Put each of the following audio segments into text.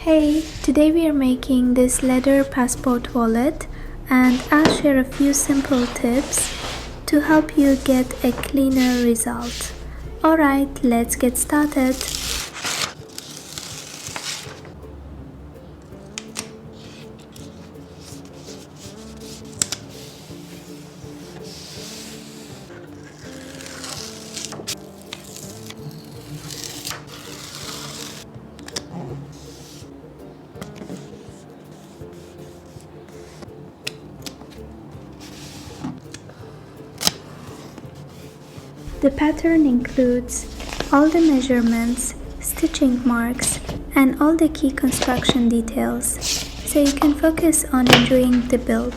Hey, today we are making this leather passport wallet and I'll share a few simple tips to help you get a cleaner result. Alright, let's get started. The pattern includes all the measurements, stitching marks, and all the key construction details, so you can focus on enjoying the build.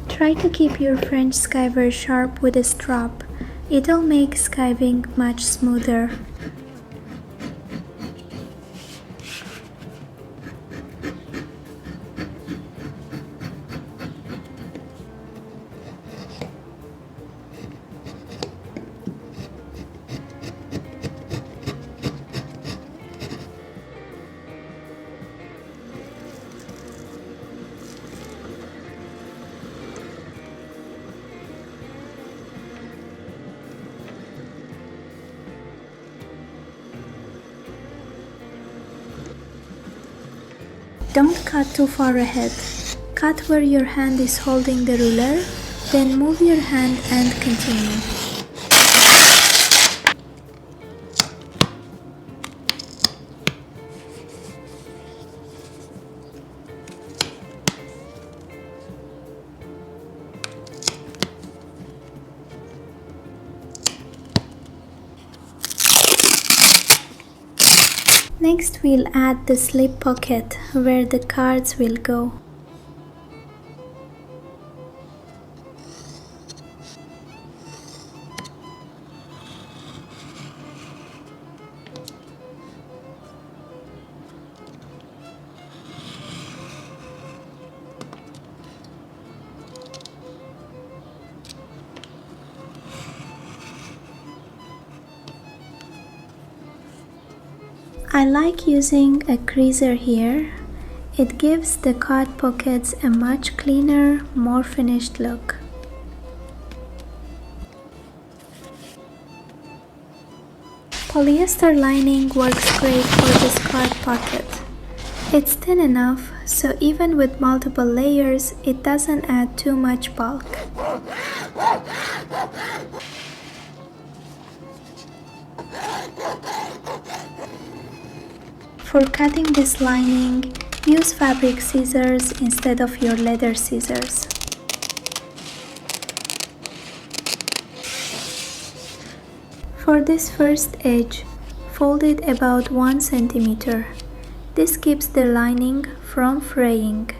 Try to keep your French skiver sharp with a strap. It'll make skiving much smoother. Don't cut too far ahead. Cut where your hand is holding the ruler, then move your hand and continue. Next we'll add the slip pocket where the cards will go. I like using a creaser here. It gives the card pockets a much cleaner, more finished look. Polyester lining works great for this card pocket. It's thin enough, so even with multiple layers, it doesn't add too much bulk. For cutting this lining, use fabric scissors instead of your leather scissors. For this first edge, fold it about 1 cm. This keeps the lining from fraying.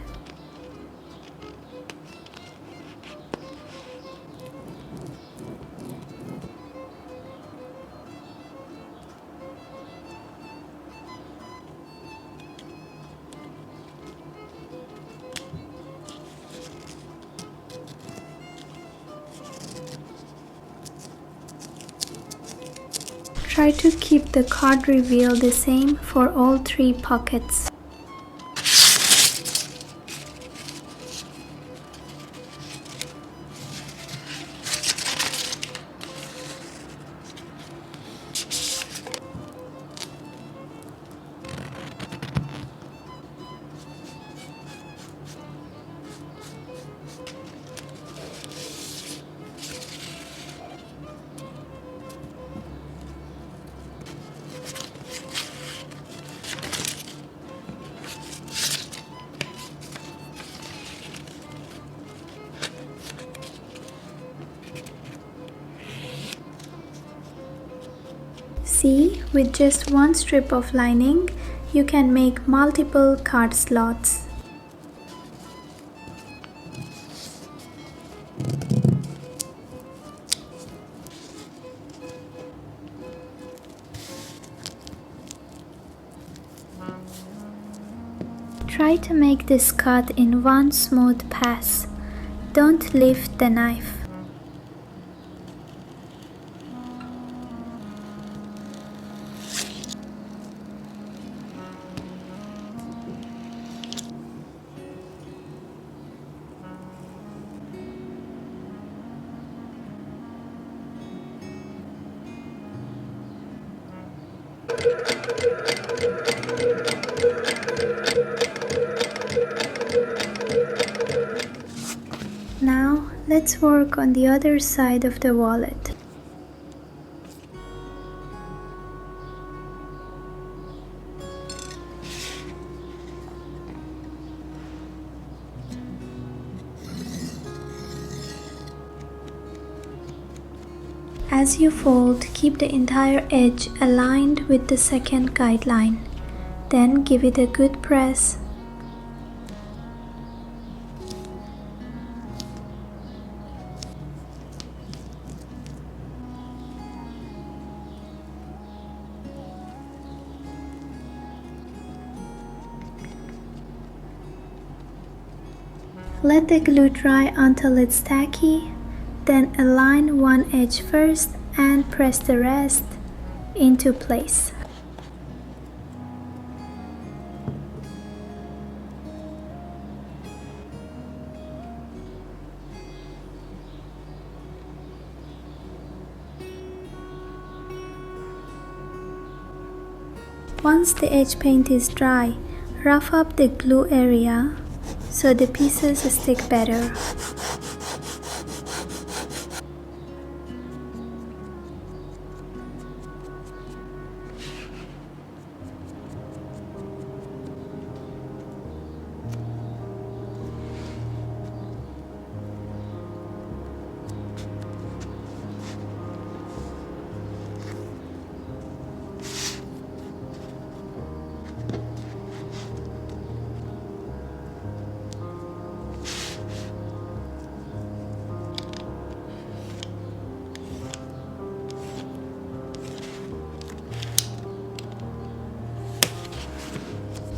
Try to keep the card reveal the same for all 3 pockets. See, with just one strip of lining, you can make multiple card slots. Try to make this cut in one smooth pass. Don't lift the knife. Now, let's work on the other side of the wallet. As you fold, keep the entire edge aligned with the second guideline. Then give it a good press. Let the glue dry until it's tacky, then align one edge first and press the rest into place. Once the edge paint is dry, rough up the glue area so the pieces stick better.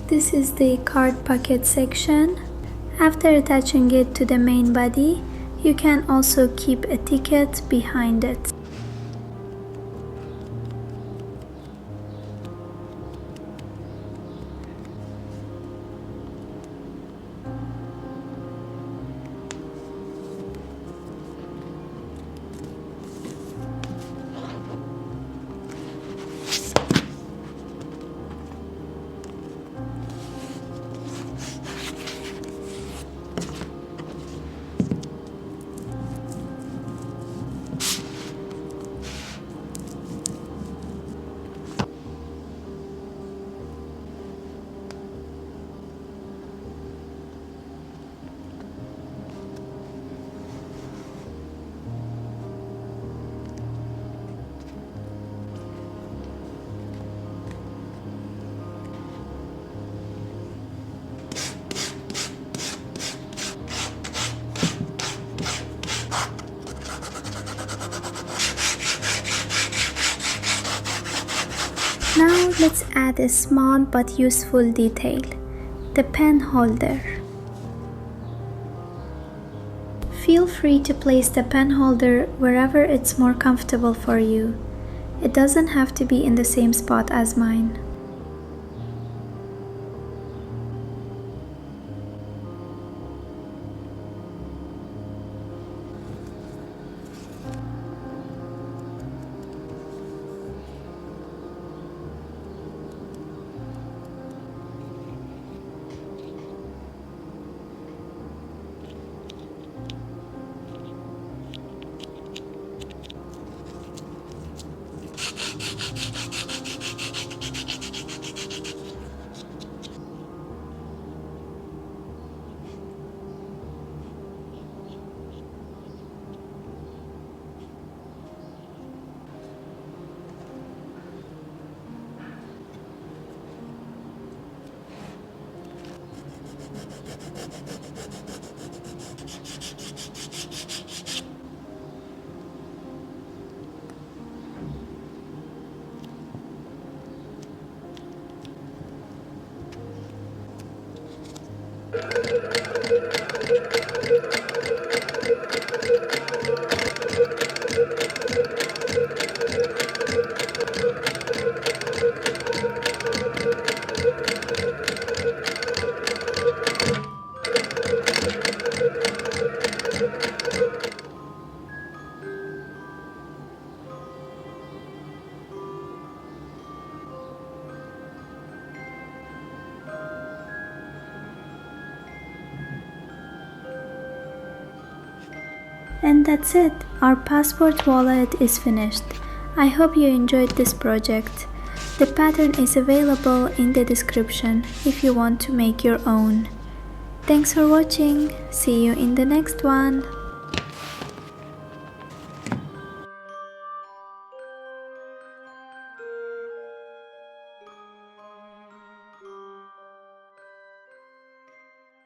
This is the card pocket section. After attaching it to the main body, you can also keep a ticket behind it. Now let's add a small but useful detail, the pen holder. Feel free to place the pen holder wherever it's more comfortable for you. It doesn't have to be in the same spot as mine. And that's it, our passport wallet is finished. I hope you enjoyed this project. The pattern is available in the description if you want to make your own. Thanks for watching, see you in the next one.